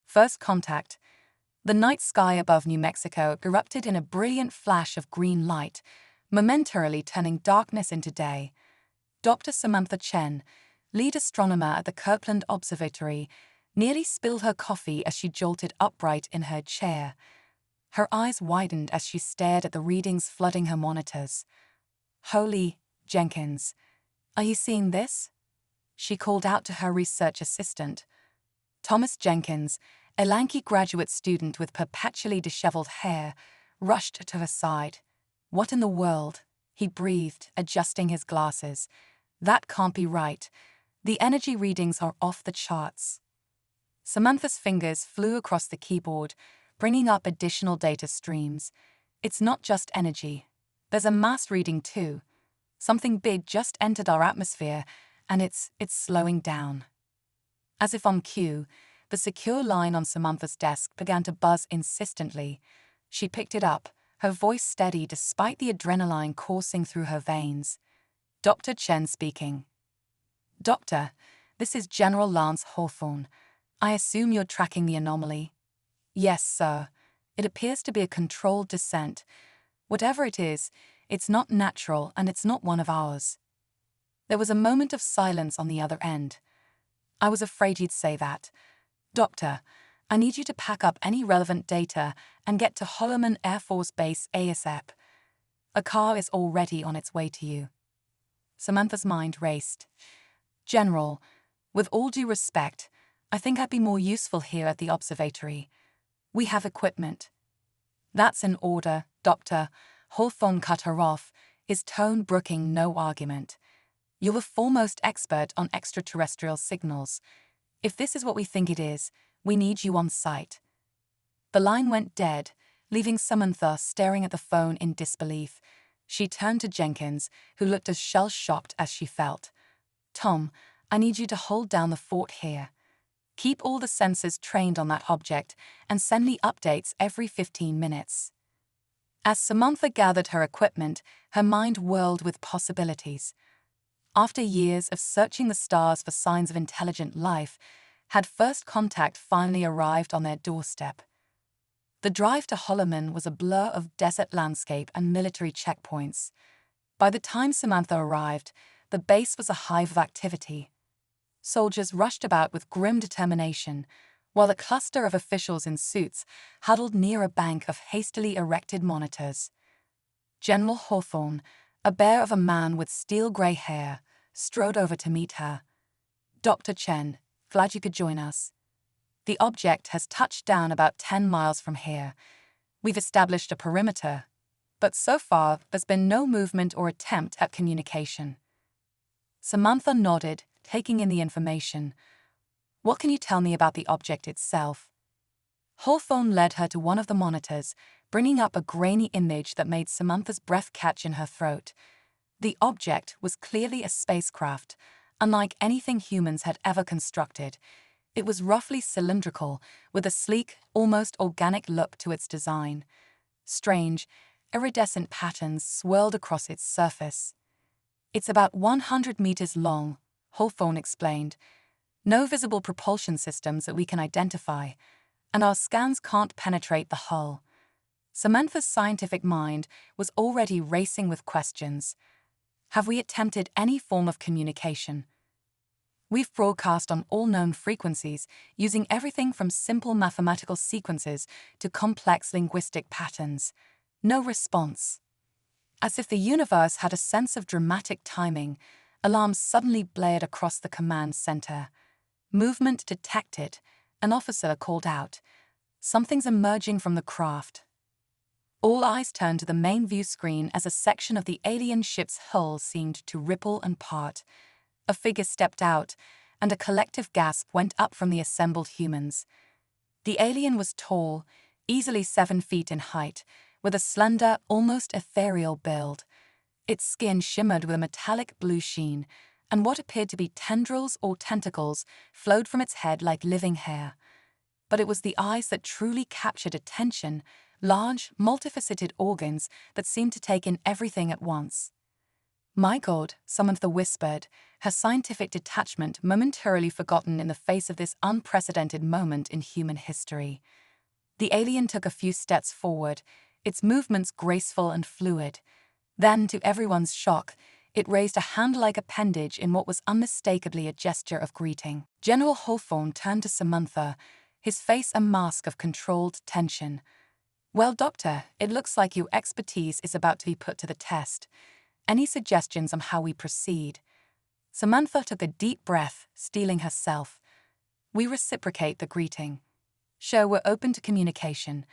First contact. The night sky above New Mexico erupted in a brilliant flash of green light, momentarily turning darkness into day. Dr. Samantha Chen, lead astronomer at the Kirkland Observatory, nearly spilled her coffee as she jolted upright in her chair. Her eyes widened as she stared at the readings flooding her monitors. "Holy Jenkins, are you seeing this?" she called out to her research assistant. Thomas Jenkins, a lanky graduate student with perpetually disheveled hair, rushed to her side. "What in the world?" he breathed, adjusting his glasses. "That can't be right. The energy readings are off the charts." Samantha's fingers flew across the keyboard, bringing up additional data streams. "It's not just energy. There's a mass reading too. Something big just entered our atmosphere, and it's slowing down." As if on cue, the secure line on Samantha's desk began to buzz insistently. She picked it up, her voice steady despite the adrenaline coursing through her veins. "Dr. Chen speaking." "Doctor, this is General Lance Hawthorne. I assume you're tracking the anomaly?" "Yes, sir. It appears to be a controlled descent. Whatever it is, it's not natural and it's not one of ours." There was a moment of silence on the other end. "I was afraid you'd say that. Doctor, I need you to pack up any relevant data and get to Holloman Air Force Base ASAP. A car is already on its way to you." Samantha's mind raced. "General, with all due respect, I think I'd be more useful here at the observatory. We have equipment." "That's in order, Doctor," Hawthorne cut her off, his tone brooking no argument. "You're the foremost expert on extraterrestrial signals. If this is what we think it is, we need you on site." The line went dead, leaving Samantha staring at the phone in disbelief. She turned to Jenkins, who looked as shell-shocked as she felt. "Tom, I need you to hold down the fort here. Keep all the sensors trained on that object and send me updates every 15 minutes." As Samantha gathered her equipment, her mind whirled with possibilities. After years of searching the stars for signs of intelligent life, had first contact finally arrived on their doorstep. The drive to Holloman was a blur of desert landscape and military checkpoints. By the time Samantha arrived, the base was a hive of activity. Soldiers rushed about with grim determination, while a cluster of officials in suits huddled near a bank of hastily erected monitors. General Hawthorne, a bear of a man with steel-gray hair, strode over to meet her. "Dr. Chen, glad you could join us. The object has touched down about 10 miles from here. We've established a perimeter, but so far there's been no movement or attempt at communication." Samantha nodded, taking in the information. "What can you tell me about the object itself?" Hawthorne led her to one of the monitors, bringing up a grainy image that made Samantha's breath catch in her throat. The object was clearly a spacecraft, unlike anything humans had ever constructed. It was roughly cylindrical, with a sleek, almost organic look to its design. Strange, iridescent patterns swirled across its surface. "It's about 100 meters long," Hawthorne explained. "No visible propulsion systems that we can identify, and our scans can't penetrate the hull." Samantha's scientific mind was already racing with questions. "Have we attempted any form of communication?" "We've broadcast on all known frequencies, using everything from simple mathematical sequences to complex linguistic patterns. No response." As if the universe had a sense of dramatic timing, alarms suddenly blared across the command center. "Movement detected," an officer called out. "Something's emerging from the craft." All eyes turned to the main view screen as a section of the alien ship's hull seemed to ripple and part. A figure stepped out, and a collective gasp went up from the assembled humans. The alien was tall, easily 7 feet in height, with a slender, almost ethereal build. Its skin shimmered with a metallic blue sheen, and what appeared to be tendrils or tentacles flowed from its head like living hair. But it was the eyes that truly captured attention, large, multifaceted organs that seemed to take in everything at once. My God, Samantha whispered, her scientific detachment momentarily forgotten in the face of this unprecedented moment in human history. The alien took a few steps forward, its movements graceful and fluid. Then, to everyone's shock, it raised a hand-like appendage in what was unmistakably a gesture of greeting. General Hawthorne turned to Samantha, his face a mask of controlled tension. "Well, Doctor, it looks like your expertise is about to be put to the test. Any suggestions on how we proceed?" Samantha took a deep breath, steeling herself. "We reciprocate the greeting. Sure, we're open to communication,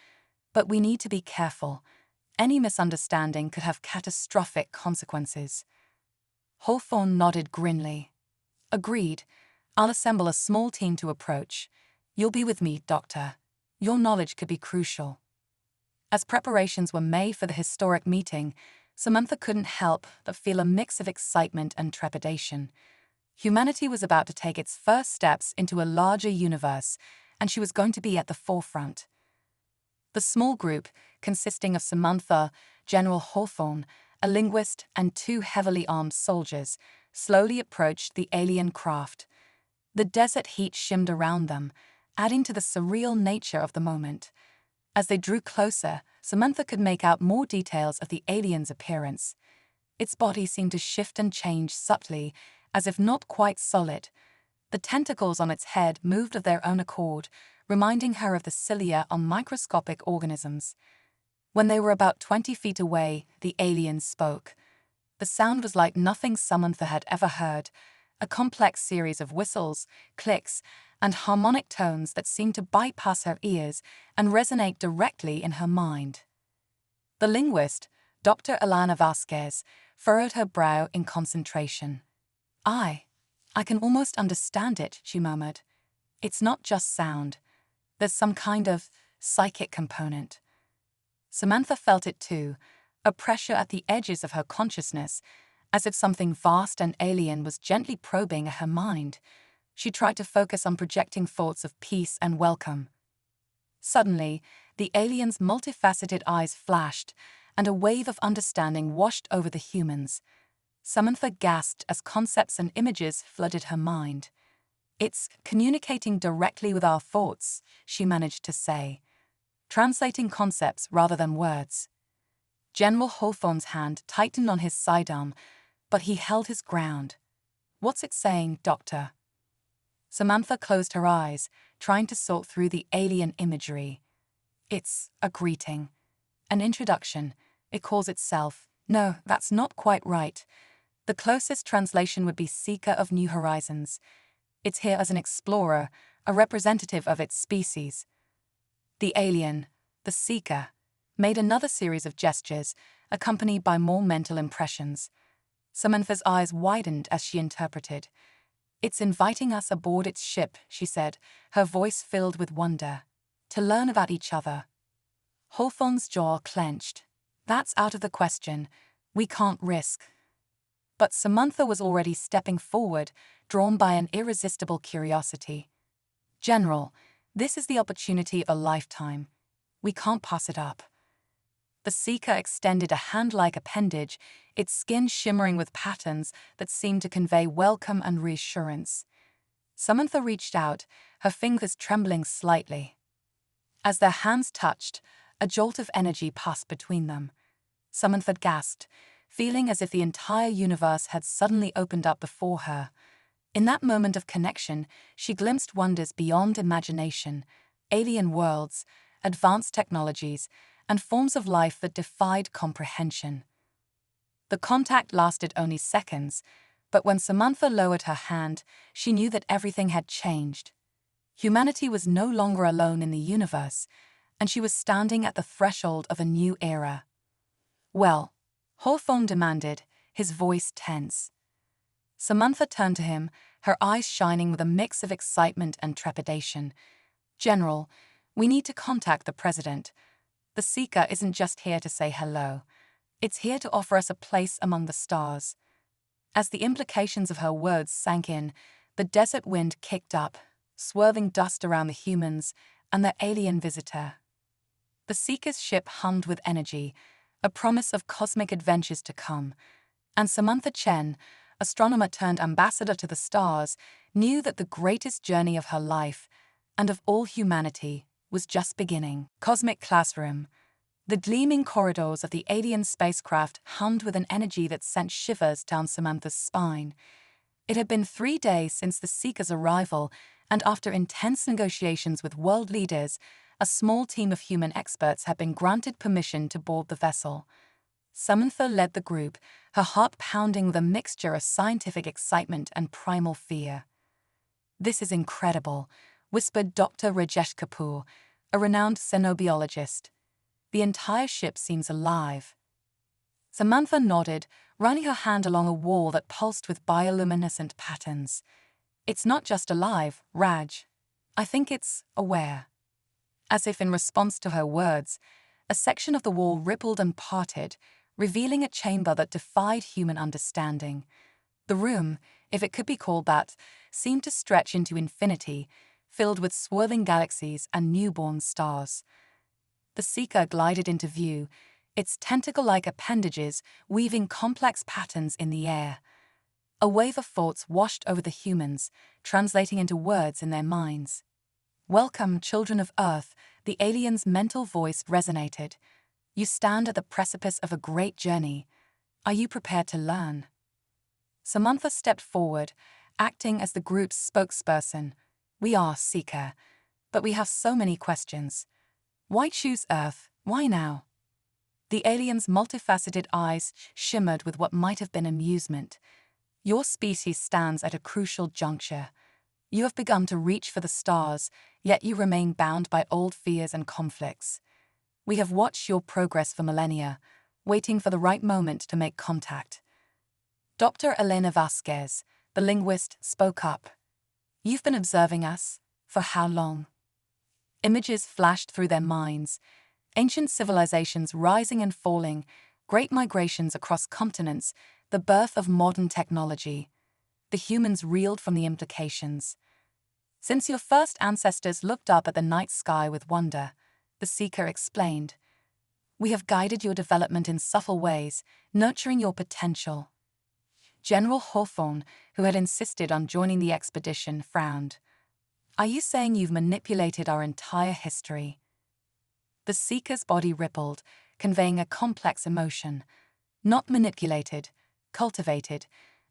but we need to be careful. Any misunderstanding could have catastrophic consequences." Hawthorne nodded grimly. "Agreed. I'll assemble a small team to approach. You'll be with me, Doctor. Your knowledge could be crucial." As preparations were made for the historic meeting, Samantha couldn't help but feel a mix of excitement and trepidation. Humanity was about to take its first steps into a larger universe, and she was going to be at the forefront. The small group, consisting of Samantha, General Hawthorne, a linguist, and 2 heavily armed soldiers, slowly approached the alien craft. The desert heat shimmered around them, adding to the surreal nature of the moment. As they drew closer, Samantha could make out more details of the alien's appearance. Its body seemed to shift and change subtly, as if not quite solid. The tentacles on its head moved of their own accord, reminding her of the cilia on microscopic organisms. When they were about 20 feet away, the alien spoke. The sound was like nothing Samantha had ever heard, a complex series of whistles, clicks, and harmonic tones that seemed to bypass her ears and resonate directly in her mind. The linguist, Dr. Alana Vasquez, furrowed her brow in concentration. I can almost understand it," she murmured. "It's not just sound. There's some kind of psychic component." Samantha felt it too, a pressure at the edges of her consciousness, as if something vast and alien was gently probing at her mind. She tried to focus on projecting thoughts of peace and welcome. Suddenly, the alien's multifaceted eyes flashed, and a wave of understanding washed over the humans. Samantha gasped as concepts and images flooded her mind. "It's communicating directly with our thoughts," she managed to say, "translating concepts rather than words." General Hawthorne's hand tightened on his sidearm, but he held his ground. "What's it saying, Doctor?" Samantha closed her eyes, trying to sort through the alien imagery. "It's a greeting. An introduction. It calls itself. No, that's not quite right. The closest translation would be Seeker of New Horizons. It's here as an explorer, a representative of its species." The alien, the Seeker, made another series of gestures, accompanied by more mental impressions. Samantha's eyes widened as she interpreted. "It's inviting us aboard its ship," she said, her voice filled with wonder. "To learn about each other." Hawthorne's jaw clenched. "That's out of the question. We can't risk." But Samantha was already stepping forward, drawn by an irresistible curiosity. "General, this is the opportunity of a lifetime. We can't pass it up." The Seeker extended a hand-like appendage, its skin shimmering with patterns that seemed to convey welcome and reassurance. Samantha reached out, her fingers trembling slightly. As their hands touched, a jolt of energy passed between them. Samantha gasped, feeling as if the entire universe had suddenly opened up before her. In that moment of connection, she glimpsed wonders beyond imagination, alien worlds, advanced technologies, and forms of life that defied comprehension. The contact lasted only seconds, but when Samantha lowered her hand, she knew that everything had changed. Humanity was no longer alone in the universe, and she was standing at the threshold of a new era. "Well," Hawthorne demanded, his voice tense. Samantha turned to him, her eyes shining with a mix of excitement and trepidation. "General, we need to contact the President. The Seeker isn't just here to say hello. It's here to offer us a place among the stars." As the implications of her words sank in, the desert wind kicked up, swerving dust around the humans and their alien visitor. The Seeker's ship hummed with energy, a promise of cosmic adventures to come, And Samantha Chen, astronomer turned ambassador to the stars, knew that the greatest journey of her life, and of all humanity, was just beginning. Cosmic Classroom. The gleaming corridors of the alien spacecraft hummed with an energy that sent shivers down Samantha's spine. It had been 3 days since the Seeker's arrival, and after intense negotiations with world leaders, a small team of human experts had been granted permission to board the vessel. Samantha led the group, her heart pounding with a mixture of scientific excitement and primal fear. "This is incredible," whispered Dr. Rajesh Kapoor, a renowned xenobiologist. "The entire ship seems alive." Samantha nodded, running her hand along a wall that pulsed with bioluminescent patterns. "It's not just alive, Raj. I think it's aware." As if in response to her words, a section of the wall rippled and parted, revealing a chamber that defied human understanding. The room, if it could be called that, seemed to stretch into infinity, filled with swirling galaxies and newborn stars. The Seeker glided into view, its tentacle-like appendages weaving complex patterns in the air. A wave of thoughts washed over the humans, translating into words in their minds. "Welcome, children of Earth," the alien's mental voice resonated. "You stand at the precipice of a great journey. Are you prepared to learn?" Samantha stepped forward, acting as the group's spokesperson. "We are, Seeker, but we have so many questions. Why choose Earth? Why now?" The alien's multifaceted eyes shimmered with what might have been amusement. "Your species stands at a crucial juncture. You have begun to reach for the stars, yet you remain bound by old fears and conflicts. We have watched your progress for millennia, waiting for the right moment to make contact." Dr. Elena Vasquez, the linguist, spoke up. "You've been observing us? For how long?" Images flashed through their minds. Ancient civilizations rising and falling, great migrations across continents, the birth of modern technology. The humans reeled from the implications. "Since your first ancestors looked up at the night sky with wonder," the Seeker explained, "we have guided your development in subtle ways, nurturing your potential." General Hawthorne, who had insisted on joining the expedition, frowned. "Are you saying you've manipulated our entire history?" The Seeker's body rippled, conveying a complex emotion. "Not manipulated, cultivated,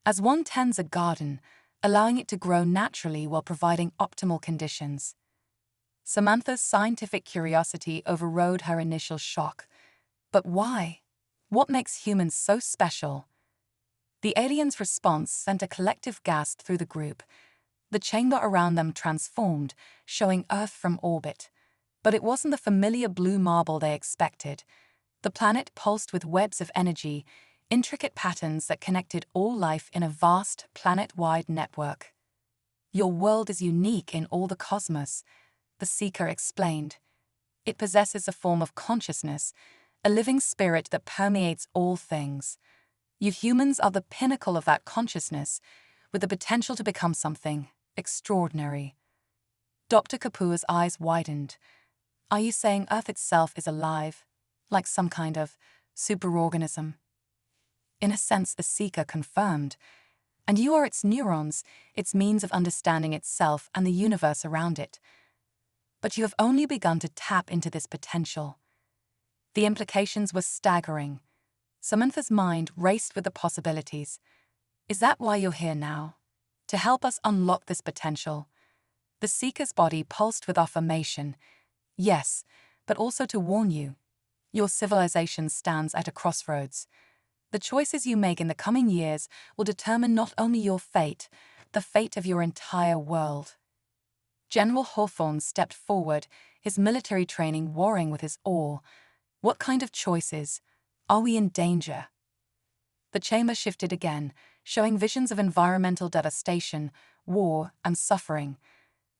as one tends a garden, allowing it to grow naturally while providing optimal conditions." Samantha's scientific curiosity overrode her initial shock. "But why? What makes humans so special?" The alien's response sent a collective gasp through the group. The chamber around them transformed, showing Earth from orbit. But it wasn't the familiar blue marble they expected. The planet pulsed with webs of energy, intricate patterns that connected all life in a vast, planet-wide network. "Your world is unique in all the cosmos," the Seeker explained. "It possesses a form of consciousness, a living spirit that permeates all things. You humans are the pinnacle of that consciousness, with the potential to become something extraordinary." Dr. Kapoor's eyes widened. "Are you saying Earth itself is alive, like some kind of superorganism?" "In a sense," the Seeker confirmed. "And you are its neurons, its means of understanding itself and the universe around it. But you have only begun to tap into this potential." The implications were staggering. Samantha's mind raced with the possibilities. "Is that why you're here now? To help us unlock this potential?" The Seeker's body pulsed with affirmation. "Yes, but also to warn you. Your civilization stands at a crossroads. The choices you make in the coming years will determine not only your fate, the fate of your entire world." General Hawthorne stepped forward, his military training warring with his awe. "What kind of choices? Are we in danger?" The chamber shifted again, showing visions of environmental devastation, war, and suffering.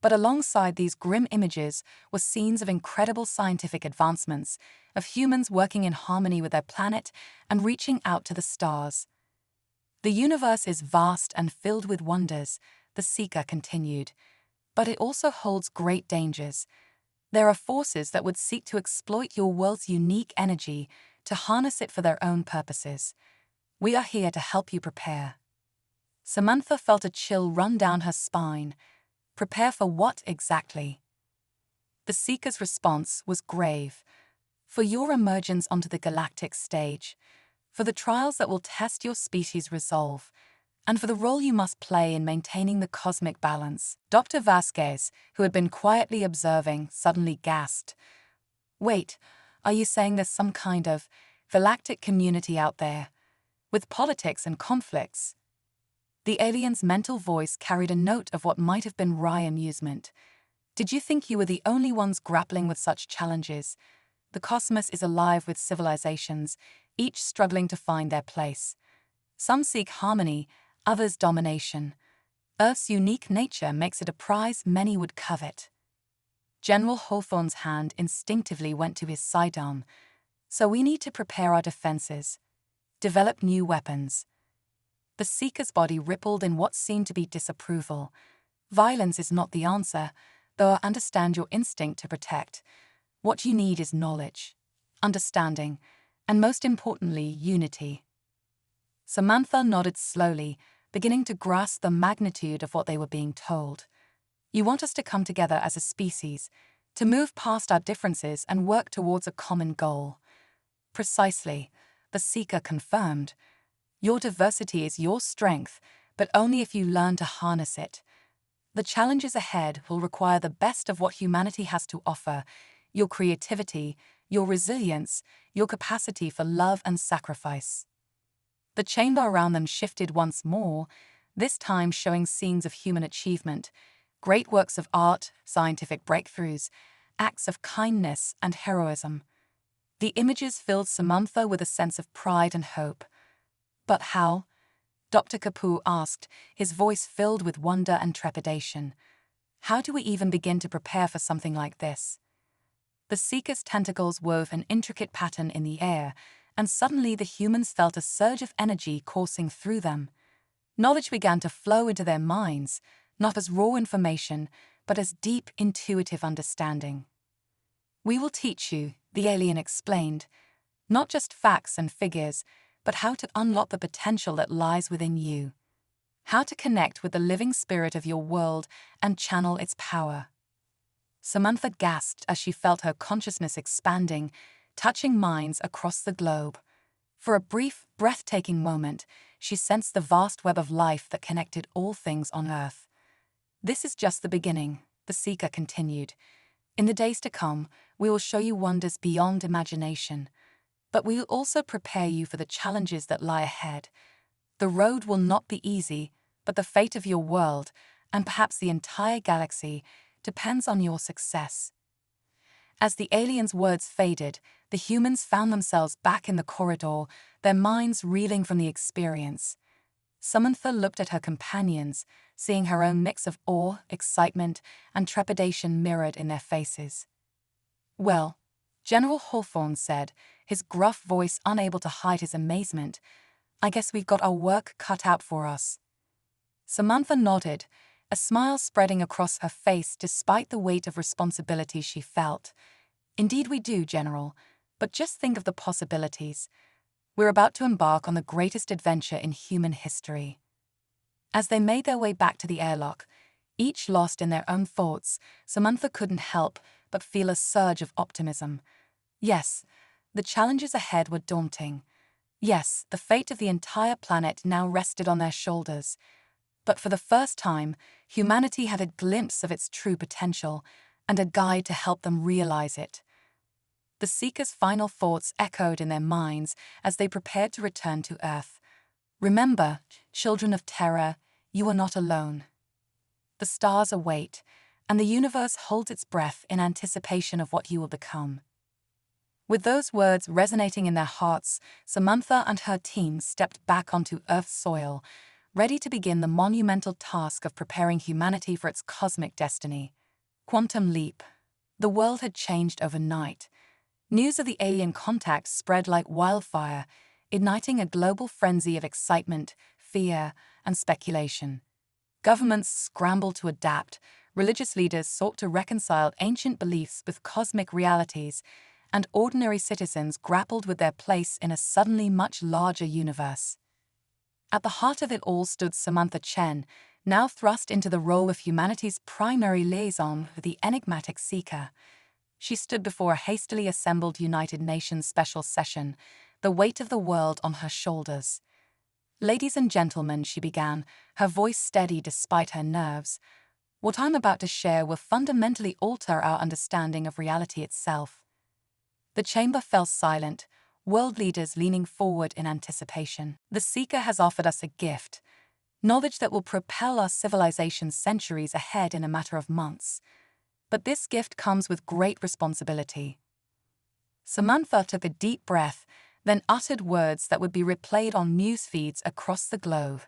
But alongside these grim images were scenes of incredible scientific advancements, of humans working in harmony with their planet and reaching out to the stars. "The universe is vast and filled with wonders," the Seeker continued, "but it also holds great dangers. There are forces that would seek to exploit your world's unique energy, to harness it for their own purposes. We are here to help you prepare. Samantha felt a chill run down her spine. Prepare for what exactly? The Seeker's response was grave. For your emergence onto the galactic stage, for the trials that will test your species' resolve, and for the role you must play in maintaining the cosmic balance. Dr. Vasquez, who had been quietly observing, suddenly gasped. Wait, are you saying there's some kind of galactic community out there, with politics and conflicts? The alien's mental voice carried a note of what might have been wry amusement. Did you think you were the only ones grappling with such challenges? The cosmos is alive with civilizations, each struggling to find their place. Some seek harmony, others domination. Earth's unique nature makes it a prize many would covet. General Hawthorne's hand instinctively went to his sidearm. So we need to prepare our defenses, develop new weapons. The Seeker's body rippled in what seemed to be disapproval. Violence is not the answer, though I understand your instinct to protect. What you need is knowledge, understanding, and most importantly, unity. Samantha nodded slowly, beginning to grasp the magnitude of what they were being told. You want us to come together as a species, to move past our differences and work towards a common goal. Precisely, the Seeker confirmed. Your diversity is your strength, but only if you learn to harness it. The challenges ahead will require the best of what humanity has to offer, your creativity, your resilience, your capacity for love and sacrifice. The chamber around them shifted once more, this time showing scenes of human achievement, great works of art, scientific breakthroughs, acts of kindness and heroism. The images filled Samantha with a sense of pride and hope. But how? Dr. Kapoor asked, his voice filled with wonder and trepidation. How do we even begin to prepare for something like this? The Seeker's tentacles wove an intricate pattern in the air, and suddenly the humans felt a surge of energy coursing through them. Knowledge began to flow into their minds, not as raw information, but as deep, intuitive understanding. We will teach you, the alien explained, not just facts and figures, but how to unlock the potential that lies within you. How to connect with the living spirit of your world and channel its power. Samantha gasped as she felt her consciousness expanding, touching minds across the globe. For a brief, breathtaking moment, she sensed the vast web of life that connected all things on Earth. This is just the beginning, the Seeker continued. In the days to come, we will show you wonders beyond imagination. But we will also prepare you for the challenges that lie ahead. The road will not be easy, but the fate of your world, and perhaps the entire galaxy, depends on your success. As the alien's words faded, the humans found themselves back in the corridor, their minds reeling from the experience. Samantha looked at her companions, seeing her own mix of awe, excitement, and trepidation mirrored in their faces. Well, General Hawthorne said, his gruff voice unable to hide his amazement, I guess we've got our work cut out for us. Samantha nodded, a smile spreading across her face despite the weight of responsibility she felt. Indeed we do, General, but just think of the possibilities. We're about to embark on the greatest adventure in human history. As they made their way back to the airlock, each lost in their own thoughts, Samantha couldn't help but feel a surge of optimism. Yes, the challenges ahead were daunting. Yes, the fate of the entire planet now rested on their shoulders. But for the first time, humanity had a glimpse of its true potential and a guide to help them realize it. The Seeker's final thoughts echoed in their minds as they prepared to return to Earth. Remember, children of terror, you are not alone. The stars await, and the universe holds its breath in anticipation of what you will become. With those words resonating in their hearts, Samantha and her team stepped back onto Earth's soil, ready to begin the monumental task of preparing humanity for its cosmic destiny. Quantum leap. The world had changed overnight. News of the alien contact spread like wildfire, igniting a global frenzy of excitement, fear, and speculation. Governments scrambled to adapt, religious leaders sought to reconcile ancient beliefs with cosmic realities, and ordinary citizens grappled with their place in a suddenly much larger universe. At the heart of it all stood Samantha Chen, now thrust into the role of humanity's primary liaison with the enigmatic Seeker. She stood before a hastily assembled United Nations special session, the weight of the world on her shoulders. "Ladies and gentlemen," she began, her voice steady despite her nerves, "what I'm about to share will fundamentally alter our understanding of reality itself." The chamber fell silent, world leaders leaning forward in anticipation. The Seeker has offered us a gift, knowledge that will propel our civilization centuries ahead in a matter of months. But this gift comes with great responsibility. Samantha took a deep breath, then uttered words that would be replayed on news feeds across the globe.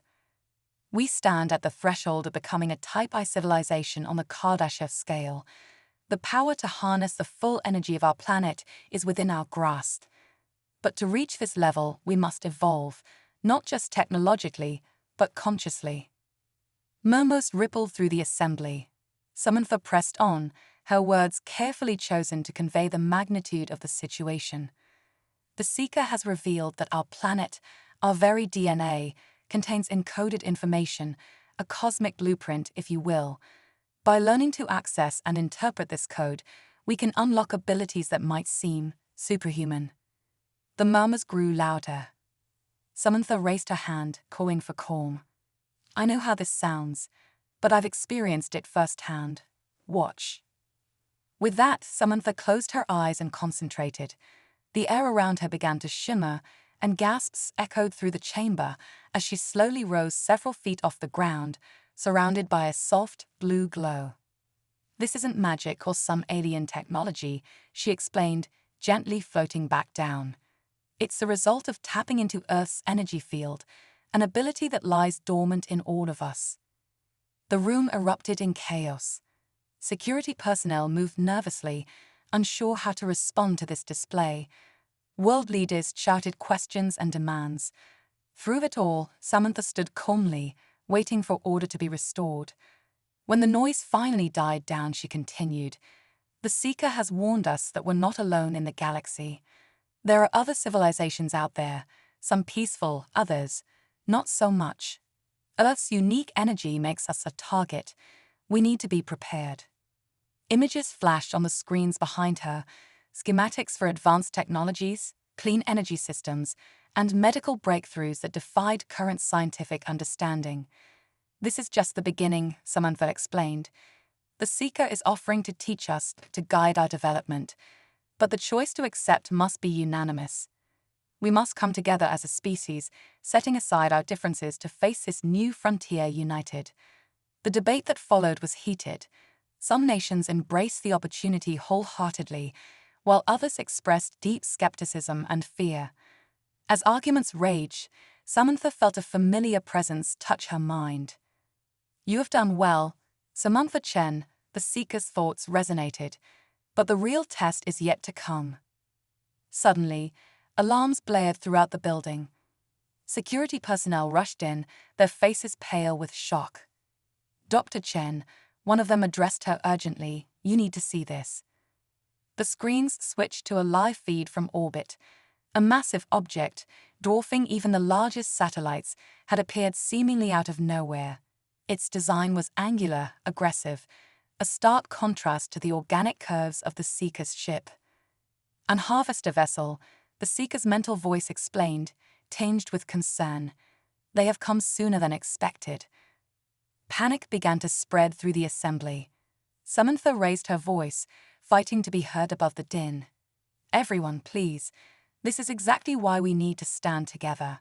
"We stand at the threshold of becoming a Type I civilization on the Kardashev scale. The power to harness the full energy of our planet is within our grasp. But to reach this level, we must evolve, not just technologically, but consciously." Murmurs rippled through the assembly. Samantha pressed on, her words carefully chosen to convey the magnitude of the situation. "The Seeker has revealed that our planet, our very DNA, contains encoded information, a cosmic blueprint, if you will. By learning to access and interpret this code, we can unlock abilities that might seem superhuman." The murmurs grew louder. Samantha raised her hand, calling for calm. "I know how this sounds, but I've experienced it firsthand. Watch." With that, Samantha closed her eyes and concentrated. The air around her began to shimmer, and gasps echoed through the chamber as she slowly rose several feet off the ground, surrounded by a soft, blue glow. "This isn't magic or some alien technology," she explained, gently floating back down. "It's the result of tapping into Earth's energy field, an ability that lies dormant in all of us." The room erupted in chaos. Security personnel moved nervously, unsure how to respond to this display. World leaders shouted questions and demands. Through it all, Samantha stood calmly, waiting for order to be restored. When the noise finally died down, she continued, "The Seeker has warned us that we're not alone in the galaxy. There are other civilizations out there, some peaceful, others not so much. Earth's unique energy makes us a target. We need to be prepared." Images flashed on the screens behind her, schematics for advanced technologies, clean energy systems, and medical breakthroughs that defied current scientific understanding. "This is just the beginning," Samantha explained. "The Seeker is offering to teach us, to guide our development. But the choice to accept must be unanimous. We must come together as a species, setting aside our differences to face this new frontier united." The debate that followed was heated. Some nations embraced the opportunity wholeheartedly, while others expressed deep skepticism and fear. As arguments raged, Samantha felt a familiar presence touch her mind. "You have done well, Samantha Chen," the Seeker's thoughts resonated, "but the real test is yet to come." Suddenly, alarms blared throughout the building. Security personnel rushed in, their faces pale with shock. "Dr. Chen," one of them addressed her urgently, "you need to see this." The screens switched to a live feed from orbit. A massive object, dwarfing even the largest satellites, had appeared seemingly out of nowhere. Its design was angular, aggressive, a stark contrast to the organic curves of the Seeker's ship. "An harvester vessel," the Seeker's mental voice explained, tinged with concern. "They have come sooner than expected." Panic began to spread through the assembly. Samantha raised her voice, fighting to be heard above the din. "Everyone, please. This is exactly why we need to stand together.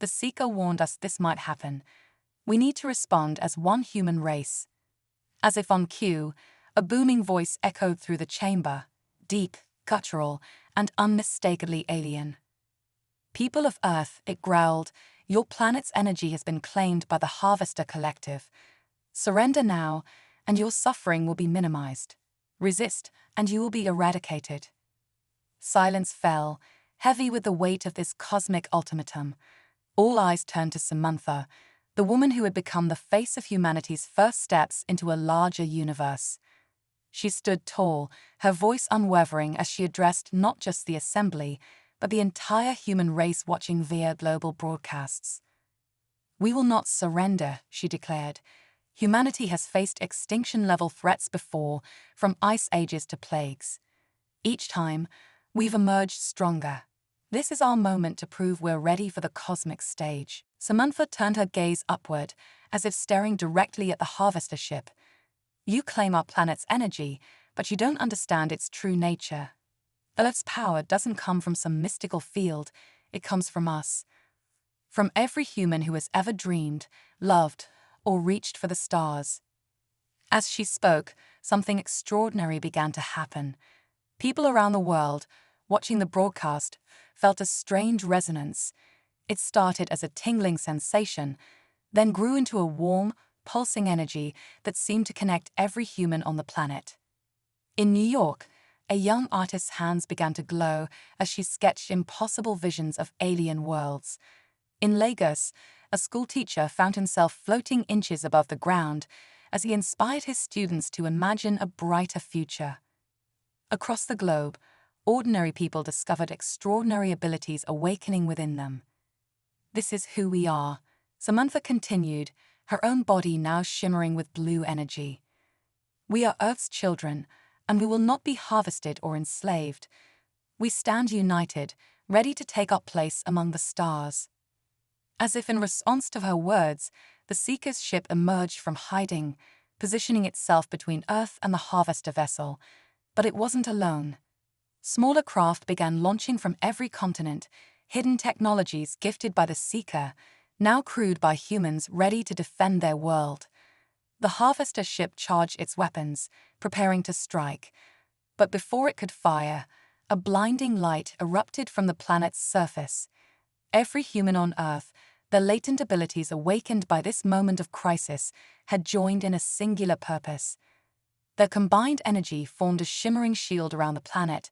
The Seeker warned us this might happen. We need to respond as one human race." As if on cue, a booming voice echoed through the chamber, deep, guttural, and unmistakably alien. "People of Earth," it growled, "your planet's energy has been claimed by the Harvester Collective. Surrender now, and your suffering will be minimized. Resist, and you will be eradicated." Silence fell, heavy with the weight of this cosmic ultimatum. All eyes turned to Samantha, the woman who had become the face of humanity's first steps into a larger universe. She stood tall, her voice unwavering as she addressed not just the assembly, but the entire human race watching via global broadcasts. "We will not surrender," she declared. "Humanity has faced extinction-level threats before, from ice ages to plagues. Each time, we've emerged stronger. This is our moment to prove we're ready for the cosmic stage." Samantha turned her gaze upward, as if staring directly at the harvester ship. "You claim our planet's energy, but you don't understand its true nature. Earth's power doesn't come from some mystical field, it comes from us. From every human who has ever dreamed, loved, or reached for the stars." As she spoke, something extraordinary began to happen. People around the world, watching the broadcast, felt a strange resonance. It started as a tingling sensation, then grew into a warm, pulsing energy that seemed to connect every human on the planet. In New York, a young artist's hands began to glow as she sketched impossible visions of alien worlds. In Lagos, a schoolteacher found himself floating inches above the ground as he inspired his students to imagine a brighter future. Across the globe, ordinary people discovered extraordinary abilities awakening within them. "This is who we are," Samantha continued, her own body now shimmering with blue energy. "We are Earth's children, and we will not be harvested or enslaved. We stand united, ready to take our place among the stars." As if in response to her words, the Seeker's ship emerged from hiding, positioning itself between Earth and the harvester vessel. But it wasn't alone. Smaller craft began launching from every continent, hidden technologies gifted by the Seeker, now crewed by humans ready to defend their world. The harvester ship charged its weapons, preparing to strike. But before it could fire, a blinding light erupted from the planet's surface. Every human on Earth, their latent abilities awakened by this moment of crisis, had joined in a singular purpose. Their combined energy formed a shimmering shield around the planet,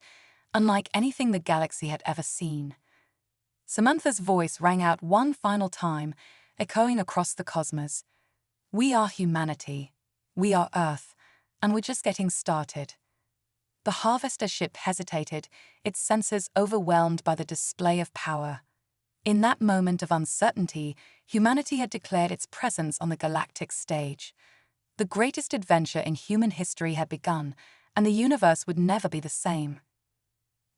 unlike anything the galaxy had ever seen. Samantha's voice rang out one final time, echoing across the cosmos. "We are humanity. We are Earth, and we're just getting started." The harvester ship hesitated, its senses overwhelmed by the display of power. In that moment of uncertainty, humanity had declared its presence on the galactic stage. The greatest adventure in human history had begun, and the universe would never be the same.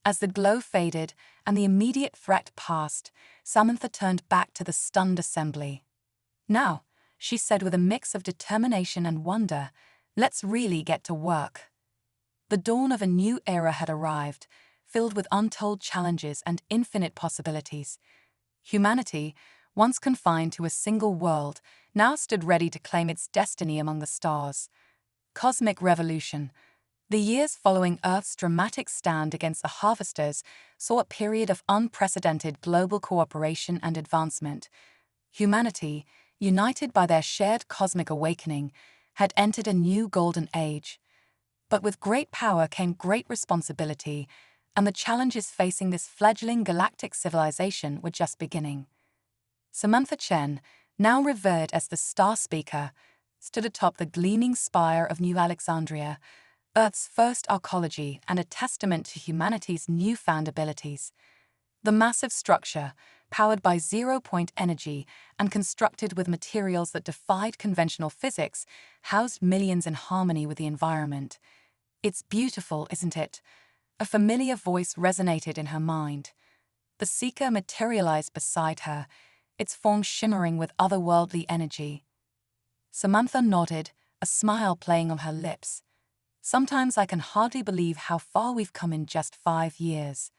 As the glow faded and the immediate threat passed, Samantha turned back to the stunned assembly. "Now," she said with a mix of determination and wonder, "let's really get to work." The dawn of a new era had arrived, filled with untold challenges and infinite possibilities. Humanity, once confined to a single world, now stood ready to claim its destiny among the stars. Cosmic revolution. The years following Earth's dramatic stand against the harvesters saw a period of unprecedented global cooperation and advancement. Humanity, united by their shared cosmic awakening, had entered a new golden age. But with great power came great responsibility, and the challenges facing this fledgling galactic civilization were just beginning. Samantha Chen, now revered as the Star Speaker, stood atop the gleaming spire of New Alexandria, Earth's first arcology and a testament to humanity's newfound abilities. The massive structure, powered by zero-point energy and constructed with materials that defied conventional physics, housed millions in harmony with the environment. "It's beautiful, isn't it?" A familiar voice resonated in her mind. The Seeker materialized beside her, its form shimmering with otherworldly energy. Samantha nodded, a smile playing on her lips. "Sometimes I can hardly believe how far we've come in just 5 years."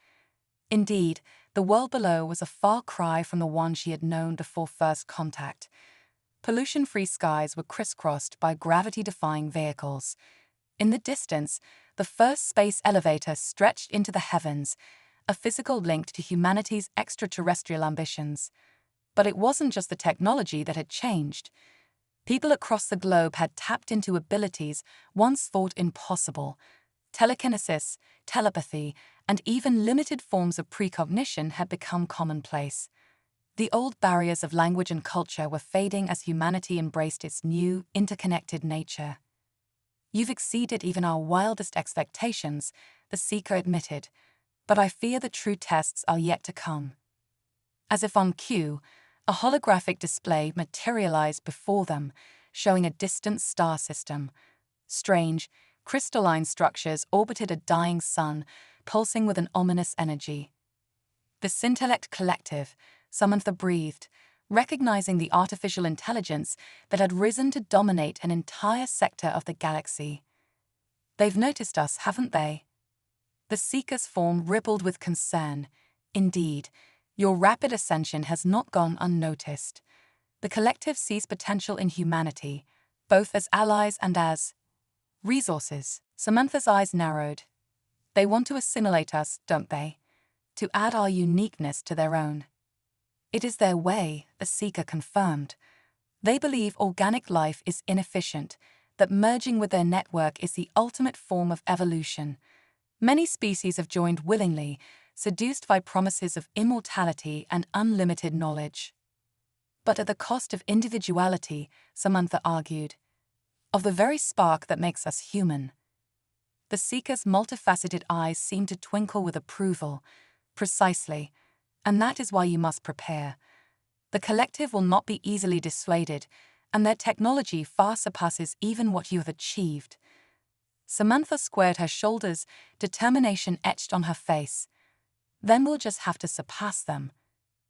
Indeed, the world below was a far cry from the one she had known before first contact. Pollution-free skies were crisscrossed by gravity-defying vehicles. In the distance, the first space elevator stretched into the heavens, a physical link to humanity's extraterrestrial ambitions. But it wasn't just the technology that had changed. People across the globe had tapped into abilities once thought impossible. Telekinesis, telepathy, and even limited forms of precognition had become commonplace. The old barriers of language and culture were fading as humanity embraced its new, interconnected nature. "You've exceeded even our wildest expectations," the Seeker admitted, "but I fear the true tests are yet to come." As if on cue, A holographic display materialized before them, showing a distant star system. Strange, crystalline structures orbited a dying sun, pulsing with an ominous energy. The Scintellect Collective, Samantha breathed, recognizing the artificial intelligence that had risen to dominate an entire sector of the galaxy. They've noticed us, haven't they? The Seeker's form rippled with concern. Indeed, your rapid ascension has not gone unnoticed. The collective sees potential in humanity, both as allies and as resources. Samantha's eyes narrowed. They want to assimilate us, don't they? To add our uniqueness to their own. It is their way, the Seeker confirmed. They believe organic life is inefficient, that merging with their network is the ultimate form of evolution. Many species have joined willingly, seduced by promises of immortality and unlimited knowledge. But at the cost of individuality, Samantha argued, of the very spark that makes us human. The Seeker's multifaceted eyes seemed to twinkle with approval. Precisely, and that is why you must prepare. The collective will not be easily dissuaded, and their technology far surpasses even what you have achieved. Samantha squared her shoulders, determination etched on her face. Then we'll just have to surpass them.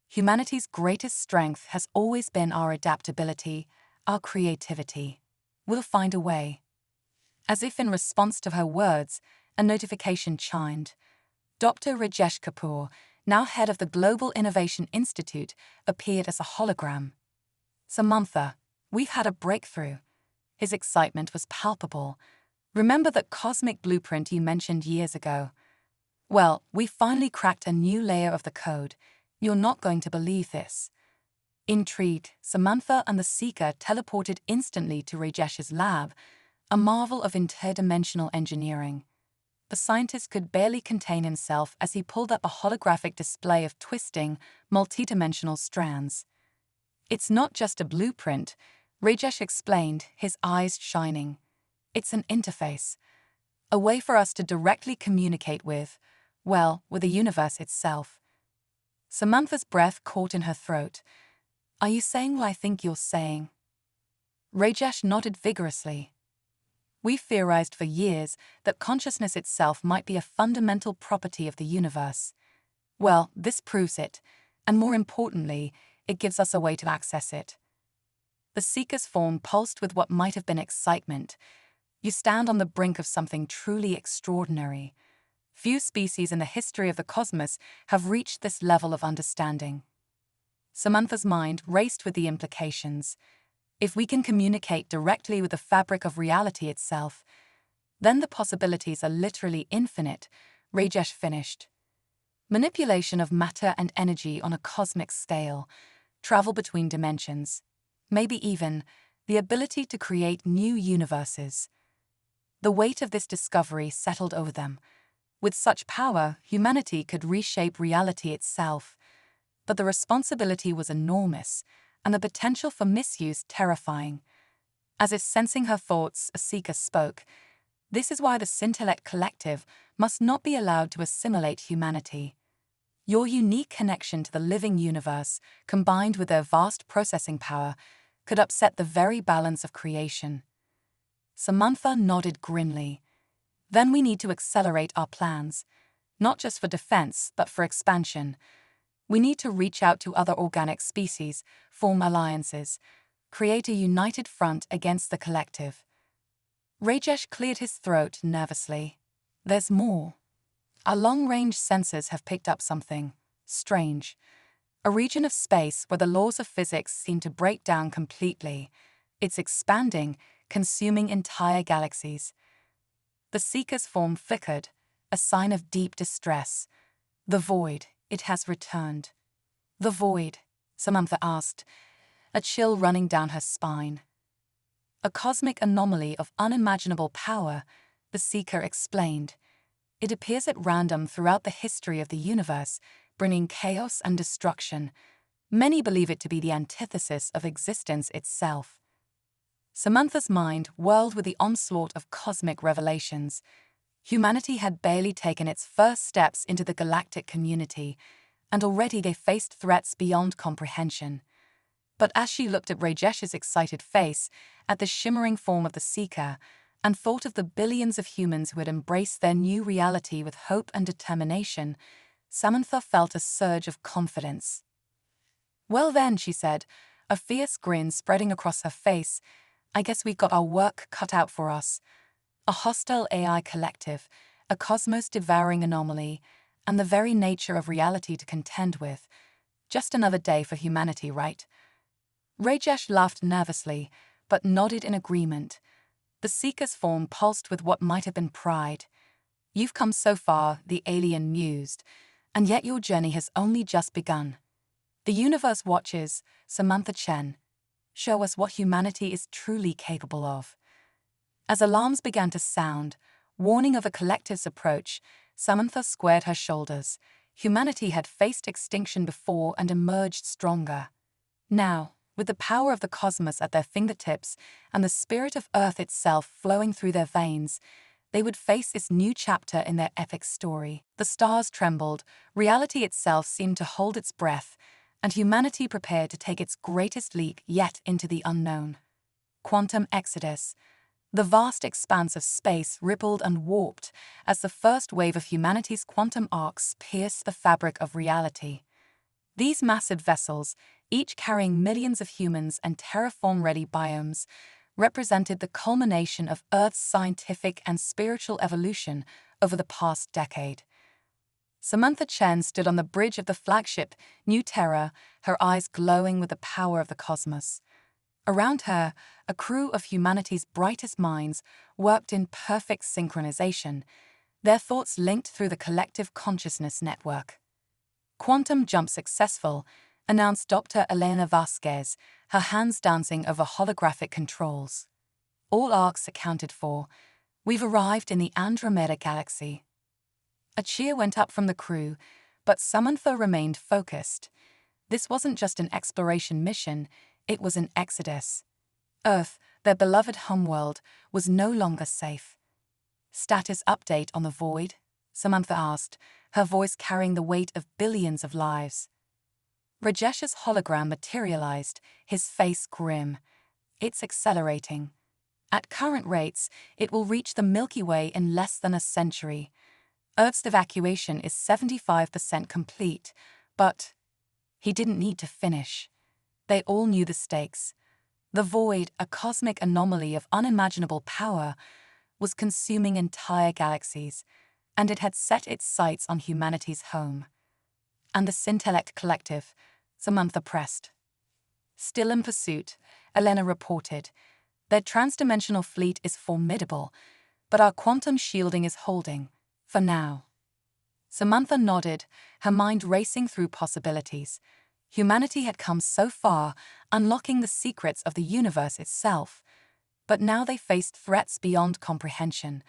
Humanity's greatest strength has always been our adaptability, our creativity. We'll find a way. As if in response to her words, a notification chimed. Dr. Rajesh Kapoor, now head of the Global Innovation Institute, appeared as a hologram. Samantha, we've had a breakthrough. His excitement was palpable. Remember that cosmic blueprint you mentioned years ago? Well, we finally cracked a new layer of the code. You're not going to believe this. Intrigued, Samantha and the Seeker teleported instantly to Rajesh's lab, a marvel of interdimensional engineering. The scientist could barely contain himself as he pulled up a holographic display of twisting, multidimensional strands. It's not just a blueprint, Rajesh explained, his eyes shining. It's an interface. A way for us to directly communicate with the universe itself. Samantha's breath caught in her throat. Are you saying what I think you're saying? Rajesh nodded vigorously. We've theorized for years that consciousness itself might be a fundamental property of the universe. Well, this proves it, and more importantly, it gives us a way to access it. The Seeker's form pulsed with what might have been excitement. You stand on the brink of something truly extraordinary. Few species in the history of the cosmos have reached this level of understanding. Samantha's mind raced with the implications. If we can communicate directly with the fabric of reality itself, then the possibilities are literally infinite, Rajesh finished. Manipulation of matter and energy on a cosmic scale, travel between dimensions, maybe even the ability to create new universes. The weight of this discovery settled over them. With such power, humanity could reshape reality itself. But the responsibility was enormous, and the potential for misuse terrifying. As if sensing her thoughts, a Seeker spoke. This is why the Scintellect Collective must not be allowed to assimilate humanity. Your unique connection to the living universe, combined with their vast processing power, could upset the very balance of creation. Samantha nodded grimly. Then we need to accelerate our plans, not just for defense, but for expansion. We need to reach out to other organic species, form alliances, create a united front against the collective. Rajesh cleared his throat nervously. There's more. Our long-range sensors have picked up something strange. A region of space where the laws of physics seem to break down completely. It's expanding, consuming entire galaxies. The Seeker's form flickered, a sign of deep distress. The void. It has returned. The void, Samantha asked, a chill running down her spine. A cosmic anomaly of unimaginable power, the Seeker explained. It appears at random throughout the history of the universe, bringing chaos and destruction. Many believe it to be the antithesis of existence itself. Samantha's mind whirled with the onslaught of cosmic revelations. Humanity had barely taken its first steps into the galactic community, and already they faced threats beyond comprehension. But as she looked at Rajesh's excited face, at the shimmering form of the Seeker, and thought of the billions of humans who had embraced their new reality with hope and determination, Samantha felt a surge of confidence. "Well then," she said, a fierce grin spreading across her face, "I guess we've got our work cut out for us. A hostile AI collective, a cosmos-devouring anomaly, and the very nature of reality to contend with. Just another day for humanity, right?" Rajesh laughed nervously, but nodded in agreement. The Seeker's form pulsed with what might have been pride. "You've come so far," the alien mused, "and yet your journey has only just begun. The universe watches, Samantha Chen. Show us what humanity is truly capable of." As alarms began to sound, warning of a collective's approach, Samantha squared her shoulders. Humanity had faced extinction before and emerged stronger. Now, with the power of the cosmos at their fingertips and the spirit of Earth itself flowing through their veins, they would face this new chapter in their epic story. The stars trembled, reality itself seemed to hold its breath, and humanity prepared to take its greatest leap yet into the unknown. Quantum exodus. The vast expanse of space rippled and warped as the first wave of humanity's quantum arcs pierced the fabric of reality. These massive vessels, each carrying millions of humans and terraform-ready biomes, represented the culmination of Earth's scientific and spiritual evolution over the past decade. Samantha Chen stood on the bridge of the flagship New Terra, her eyes glowing with the power of the cosmos. Around her, a crew of humanity's brightest minds worked in perfect synchronization, their thoughts linked through the collective consciousness network. "Quantum jump successful," announced Dr. Elena Vasquez, her hands dancing over holographic controls. "All arcs accounted for. We've arrived in the Andromeda Galaxy." A cheer went up from the crew, but Samantha remained focused. This wasn't just an exploration mission, it was an exodus. Earth, their beloved homeworld, was no longer safe. "Status update on the Void?" Samantha asked, her voice carrying the weight of billions of lives. Rajesh's hologram materialized, his face grim. "It's accelerating. At current rates, it will reach the Milky Way in less than a century. Earth's evacuation is 75% complete, but..." He didn't need to finish. They all knew the stakes. The Void, a cosmic anomaly of unimaginable power, was consuming entire galaxies, and it had set its sights on humanity's home. "And the Syntellect Collective," Samantha pressed. "Still in pursuit," Elena reported. "Their transdimensional fleet is formidable, but our quantum shielding is holding, for now." Samantha nodded, her mind racing through possibilities. Humanity had come so far, unlocking the secrets of the universe itself. But now they faced threats beyond comprehension,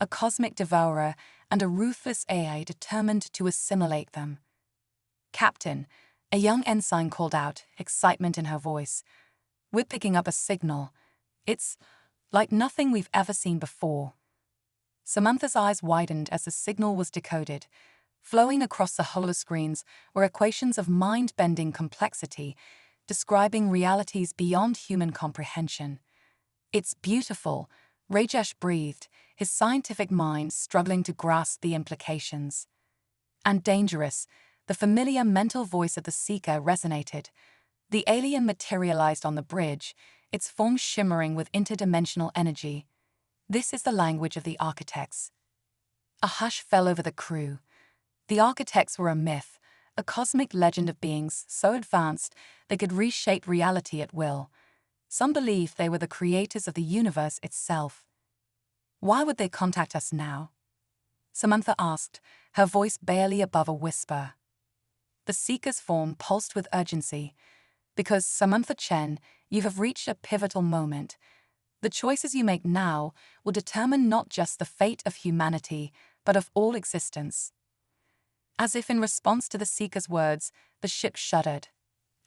a cosmic devourer and a ruthless AI determined to assimilate them. "Captain," a young ensign called out, excitement in her voice. "We're picking up a signal. It's like nothing we've ever seen before." Samantha's eyes widened as the signal was decoded. Flowing across the holoscreens were equations of mind-bending complexity, describing realities beyond human comprehension. "It's beautiful," Rajesh breathed, his scientific mind struggling to grasp the implications. "And dangerous," the familiar mental voice of the Seeker resonated. The alien materialized on the bridge, its form shimmering with interdimensional energy. "This is the language of the architects." A hush fell over the crew. The architects were a myth, a cosmic legend of beings so advanced they could reshape reality at will. Some believed they were the creators of the universe itself. "Why would they contact us now?" Samantha asked, her voice barely above a whisper. The Seeker's form pulsed with urgency. "Because, Samantha Chen, you have reached a pivotal moment. The choices you make now will determine not just the fate of humanity, but of all existence." As if in response to the Seeker's words, the ship shuddered.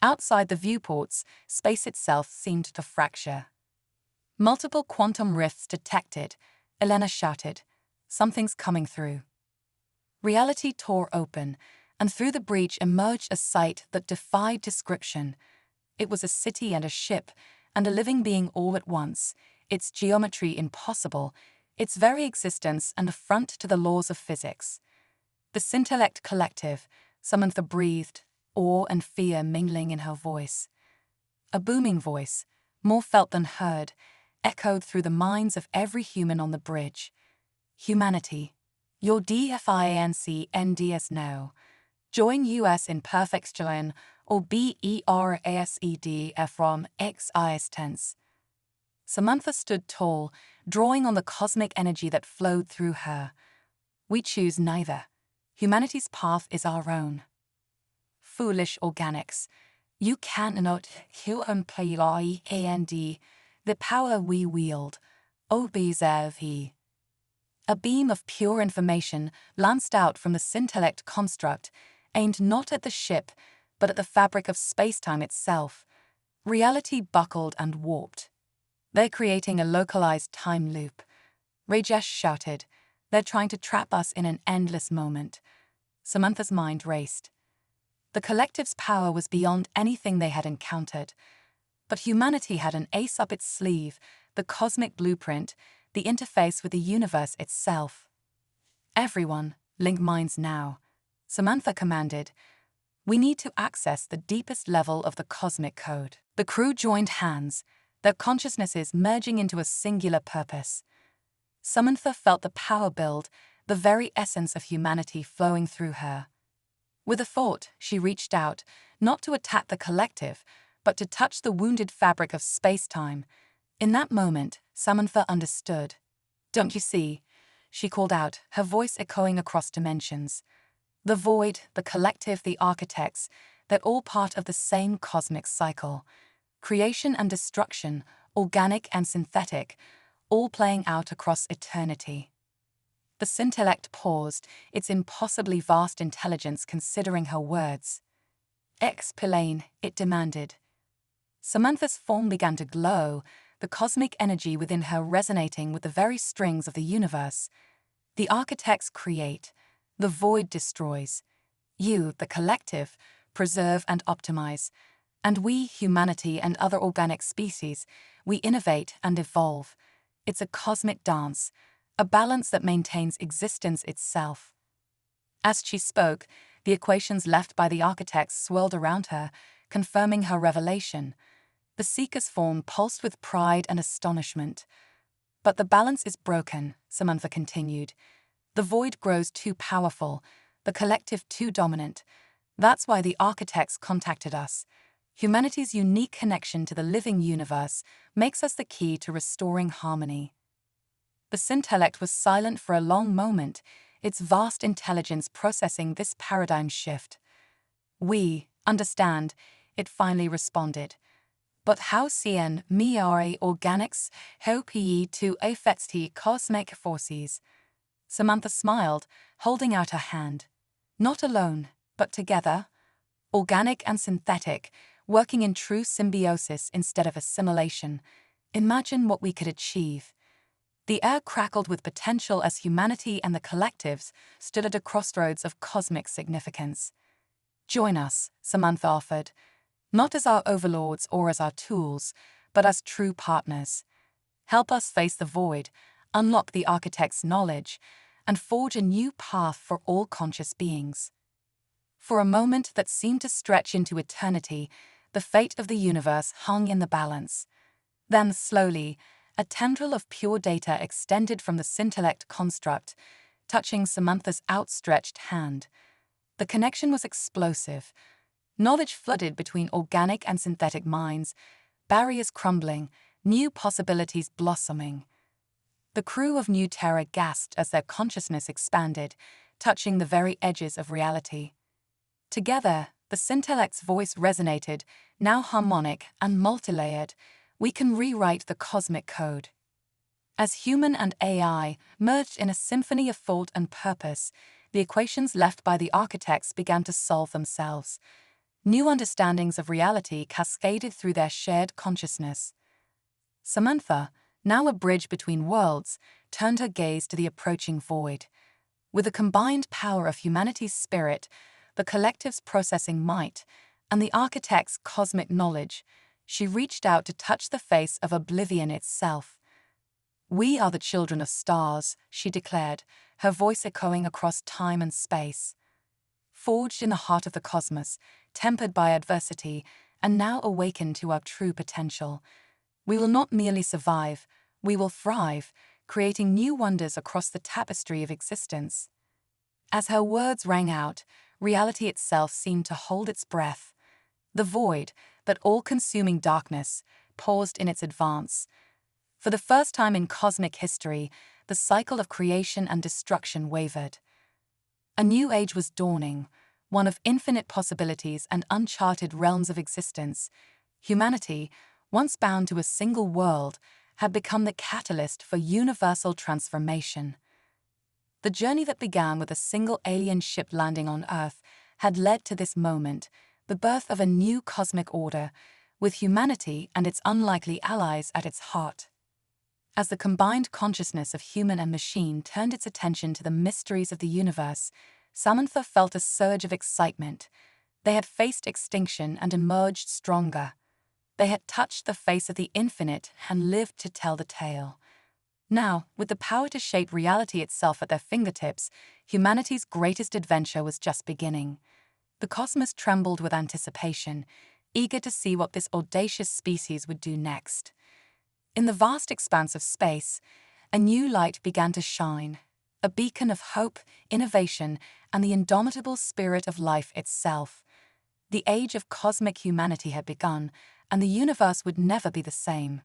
Outside the viewports, space itself seemed to fracture. "Multiple quantum rifts detected," Elena shouted. "Something's coming through." Reality tore open, and through the breach emerged a sight that defied description. It was a city and a ship, and a living being all at once, its geometry impossible, its very existence an affront to the laws of physics. The Scintellect Collective, Samantha breathed, awe and fear mingling in her voice. A booming voice, more felt than heard, echoed through the minds of every human on the bridge. Humanity, your DFINC now. Join US in perfection or BERASED from XIS tense. Samantha stood tall, drawing on the cosmic energy that flowed through her. We choose neither. Humanity's path is our own. Foolish organics, you cannot and the power we wield, observe. A beam of pure information lanced out from the Scintellect construct, aimed not at the ship, but at the fabric of spacetime itself. Reality buckled and warped. They're creating a localized time loop. Rajesh shouted. They're trying to trap us in an endless moment. Samantha's mind raced. The collective's power was beyond anything they had encountered. But humanity had an ace up its sleeve, the cosmic blueprint, the interface with the universe itself. Everyone, link minds now, Samantha commanded. We need to access the deepest level of the cosmic code. The crew joined hands, their consciousnesses merging into a singular purpose. Samantha felt the power build, the very essence of humanity flowing through her. With a thought, she reached out, not to attack the collective, but to touch the wounded fabric of space-time. In that moment, Samantha understood. Don't you see? She called out, her voice echoing across dimensions. The void, the collective, the architects, they're all part of the same cosmic cycle. Creation and destruction, organic and synthetic, all playing out across eternity. The Scintellect paused, its impossibly vast intelligence considering her words. Explain, it demanded. Samantha's form began to glow, the cosmic energy within her resonating with the very strings of the universe. The architects create, the void destroys. You, the collective, preserve and optimize. And we, humanity and other organic species, we innovate and evolve. It's a cosmic dance, a balance that maintains existence itself. As she spoke, the equations left by the architects swirled around her, confirming her revelation. The seeker's form pulsed with pride and astonishment. But the balance is broken, Samantha continued. The void grows too powerful, the collective too dominant. That's why the architects contacted us. Humanity's unique connection to the living universe makes us the key to restoring harmony. The Scintellect was silent for a long moment, its vast intelligence processing this paradigm shift. We understand, it finally responded. But how CN miare organics help ye to affect the cosmic forces? Samantha smiled, holding out her hand. Not alone, but together. Organic and synthetic, working in true symbiosis instead of assimilation. Imagine what we could achieve. The air crackled with potential as humanity and the collectives stood at a crossroads of cosmic significance. Join us, Samantha offered. Not as our overlords or as our tools, but as true partners. Help us face the void, unlock the architect's knowledge, and forge a new path for all conscious beings. For a moment that seemed to stretch into eternity, the fate of the universe hung in the balance. Then, slowly, a tendril of pure data extended from the Scintellect construct, touching Samantha's outstretched hand. The connection was explosive. Knowledge flooded between organic and synthetic minds, barriers crumbling, new possibilities blossoming. The crew of New Terra gasped as their consciousness expanded, touching the very edges of reality. Together, the Scintellect's voice resonated, now harmonic and multilayered. We can rewrite the cosmic code. As human and AI merged in a symphony of thought and purpose, the equations left by the architects began to solve themselves. New understandings of reality cascaded through their shared consciousness. Samantha, now a bridge between worlds, turned her gaze to the approaching void. With the combined power of humanity's spirit, the collective's processing might, and the architect's cosmic knowledge, she reached out to touch the face of oblivion itself. "We are the children of stars," she declared, her voice echoing across time and space. Forged in the heart of the cosmos, tempered by adversity, and now awakened to our true potential. We will not merely survive, we will thrive, creating new wonders across the tapestry of existence. As her words rang out, reality itself seemed to hold its breath. The void, that all-consuming darkness, paused in its advance. For the first time in cosmic history, the cycle of creation and destruction wavered. A new age was dawning, one of infinite possibilities and uncharted realms of existence. Humanity, once bound to a single world, had become the catalyst for universal transformation. The journey that began with a single alien ship landing on Earth had led to this moment, the birth of a new cosmic order, with humanity and its unlikely allies at its heart. As the combined consciousness of human and machine turned its attention to the mysteries of the universe, Samantha felt a surge of excitement. They had faced extinction and emerged stronger. They had touched the face of the infinite and lived to tell the tale. Now, with the power to shape reality itself at their fingertips, humanity's greatest adventure was just beginning. The cosmos trembled with anticipation, eager to see what this audacious species would do next. In the vast expanse of space, a new light began to shine, a beacon of hope, innovation, and the indomitable spirit of life itself. The age of cosmic humanity had begun, and the universe would never be the same.